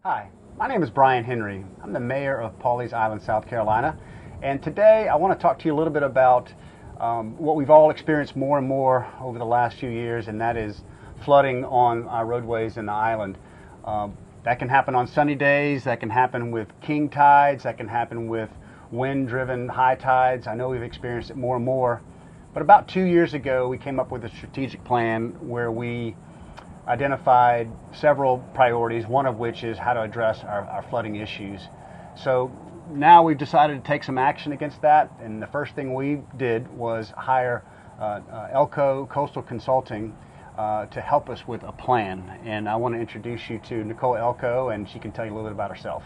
Hi, my name is Brian Henry. I'm the mayor of Pawleys Island, South Carolina, and today I want to talk to you a little bit about what we've all experienced more and more over the last few years, and that is flooding on our roadways in the island. That can happen on sunny days, that can happen with king tides, that can happen with wind-driven high tides. I know we've experienced it more and more, but about 2 years ago we came up with a strategic plan where we identified several priorities, one of which is how to address our flooding issues. So now we've decided to take some action against that, and the first thing we did was hire Elko Coastal Consulting to help us with a plan. And I want to introduce you to Nicole Elko, and she can tell you a little bit about herself.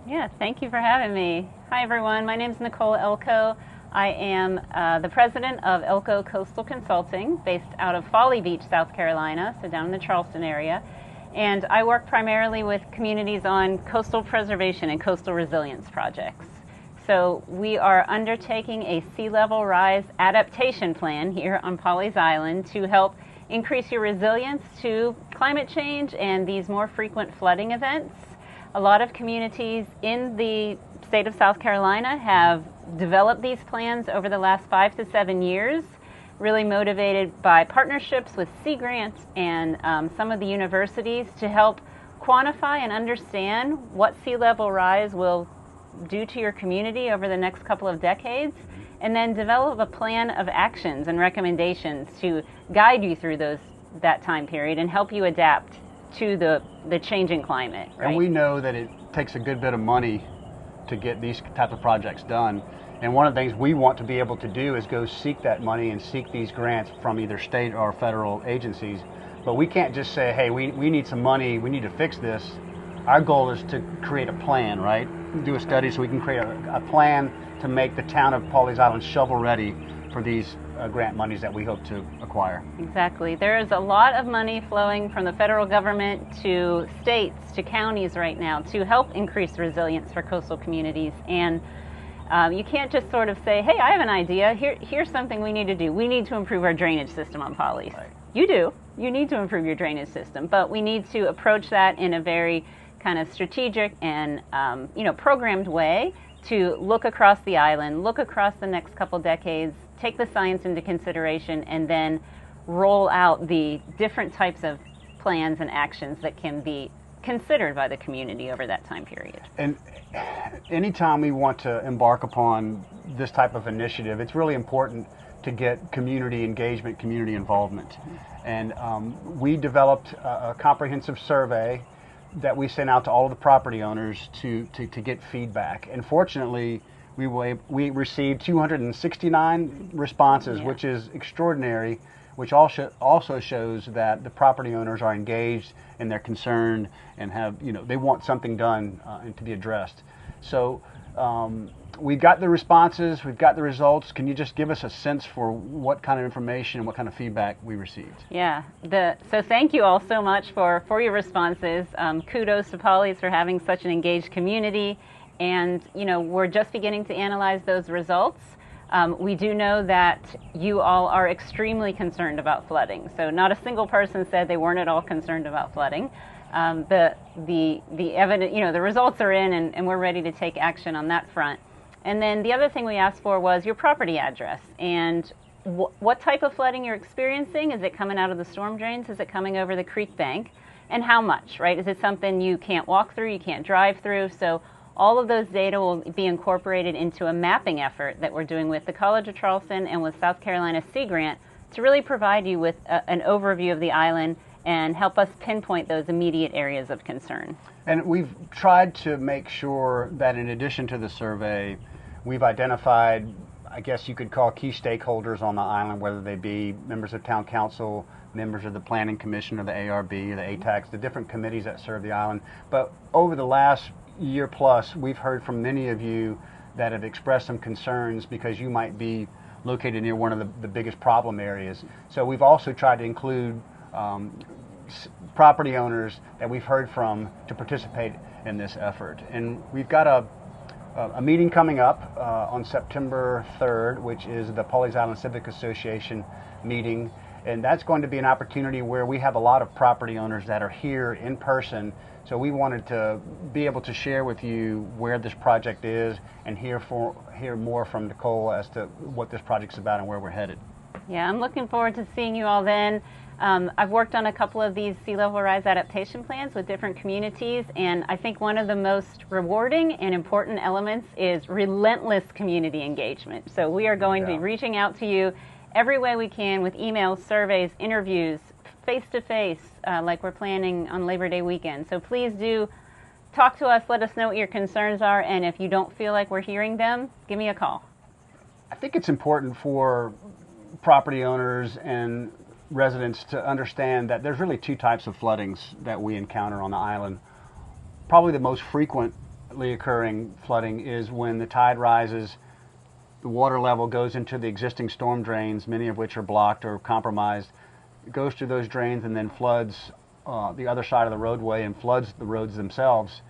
Yeah, thank you for having me. Hi everyone, my name is Nicole Elko. I am the president of Elko Coastal Consulting, based out of Folly Beach, South Carolina, so down in the Charleston area. And I work primarily with communities on coastal preservation and coastal resilience projects. So we are undertaking a sea level rise adaptation plan here on Pawleys Island to help increase your resilience to climate change and these more frequent flooding events. A lot of communities in the state of South Carolina have developed these plans over the last 5 to 7 years, really motivated by partnerships with Sea Grant and some of the universities to help quantify and understand what sea level rise will do to your community over the next couple of decades, and then develop a plan of actions and recommendations to guide you through that time period and help you adapt to the changing climate. Right? And we know that it takes a good bit of money to get these type of projects done. And one of the things we want to be able to do is go seek that money and seek these grants from either state or federal agencies. But we can't just say, hey, we need some money, we need to fix this. Our goal is to create a plan, right? Do a study so we can create a plan to make the town of Pawleys Island shovel ready for these grant monies that we hope to acquire. Exactly. There is a lot of money flowing from the federal government to states, to counties right now to help increase resilience for coastal communities. And you can't just sort of say, hey, I have an idea. Here's something we need to do. We need to improve our drainage system on Pawleys. Right. You do. You need to improve your drainage system. But we need to approach that in a very kind of strategic and programmed way to look across the island, look across the next couple decades, take the science into consideration, and then roll out the different types of plans and actions that can be considered by the community over that time period. And anytime we want to embark upon this type of initiative, it's really important to get community engagement, community involvement. And we developed a comprehensive survey that we sent out to all of the property owners to get feedback. And fortunately, we received 269 responses, Yeah. which is extraordinary, which also shows that the property owners are engaged and they're concerned and they want something done and to be addressed. So we've got the responses, we've got the results. Can you just give us a sense for what kind of information and what kind of feedback we received? Yeah, so thank you all so much for your responses. Kudos to Pawleys for having such an engaged community. And, we're just beginning to analyze those results. We do know that you all are extremely concerned about flooding. So not a single person said they weren't at all concerned about flooding. The evidence, the results are in, and we're ready to take action on that front. And then the other thing we asked for was your property address and what type of flooding you're experiencing. Is it coming out of the storm drains? Is it coming over the creek bank? And how much, right? Is it something you can't walk through, you can't drive through? So all of those data will be incorporated into a mapping effort that we're doing with the College of Charleston and with South Carolina Sea Grant to really provide you with an overview of the island and help us pinpoint those immediate areas of concern. And we've tried to make sure that in addition to the survey, we've identified, I guess you could call key stakeholders on the island, whether they be members of town council, members of the Planning Commission or the ARB or the ATAX, the different committees that serve the island. But over the last year plus, we've heard from many of you that have expressed some concerns because you might be located near one of the biggest problem areas. So we've also tried to include property owners that we've heard from to participate in this effort. And we've got a meeting coming up on September 3rd, which is the Pawleys Island Civic Association meeting. And that's going to be an opportunity where we have a lot of property owners that are here in person. So we wanted to be able to share with you where this project is and hear more from Nicole as to what this project's about and where we're headed. Yeah, I'm looking forward to seeing you all then. I've worked on a couple of these sea level rise adaptation plans with different communities, and I think one of the most rewarding and important elements is relentless community engagement. So we are going to be reaching out to you every way we can with emails, surveys, interviews, face-to-face, like we're planning on Labor Day weekend. So please do talk to us, let us know what your concerns are, and if you don't feel like we're hearing them, give me a call. I think it's important for property owners and residents to understand that there's really two types of floodings that we encounter on the island. Probably the most frequently occurring flooding is when the tide rises, the water level goes into the existing storm drains, many of which are blocked or compromised. It goes through those drains and then floods the other side of the roadway and floods the roads themselves.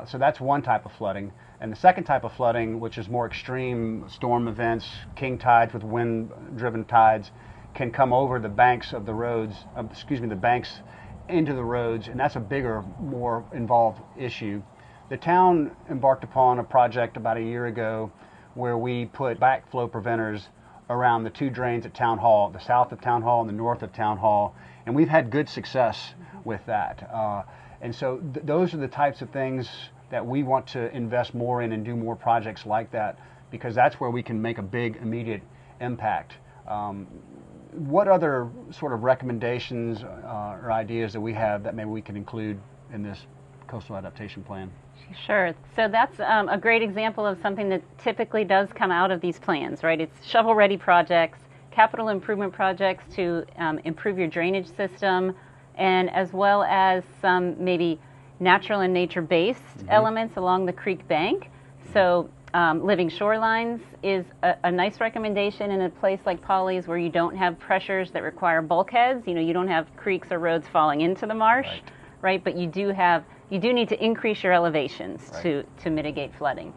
So that's one type of flooding. And the second type of flooding, which is more extreme storm events, king tides with wind-driven tides, can come over the banks of the roads, the banks into the roads, and that's a bigger, more involved issue. The town embarked upon a project about a year ago where we put backflow preventers around the two drains at Town Hall, the south of Town Hall and the north of Town Hall, and we've had good success with that. And so those are the types of things that we want to invest more in and do more projects like that, because that's where we can make a big immediate impact. What other sort of recommendations or ideas that we have that maybe we can include in this coastal adaptation plan? Sure. So that's a great example of something that typically does come out of these plans, right? It's shovel-ready projects, capital improvement projects to improve your drainage system, and as well as some maybe natural and nature-based elements along the creek bank. So living shorelines is a nice recommendation in a place like Pawleys where you don't have pressures that require bulkheads. You don't have creeks or roads falling into the marsh, right? But you do need to increase your elevations to mitigate flooding.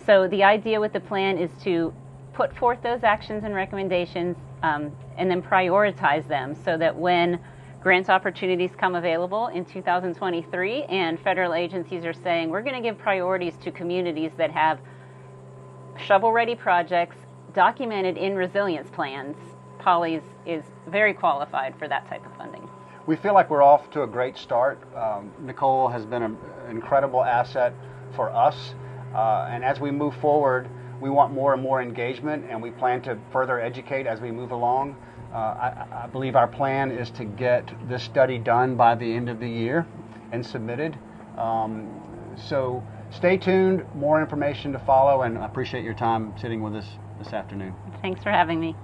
So the idea with the plan is to put forth those actions and recommendations and then prioritize them so that when grant opportunities come available in 2023 and federal agencies are saying we're going to give priorities to communities that have shovel-ready projects documented in resilience plans, Pawleys is very qualified for that type of funding. We feel like we're off to a great start. Nicole has been an incredible asset for us, and as we move forward, we want more and more engagement, and we plan to further educate as we move along. I believe our plan is to get this study done by the end of the year and submitted. So stay tuned, more information to follow, and I appreciate your time sitting with us this afternoon. Thanks for having me.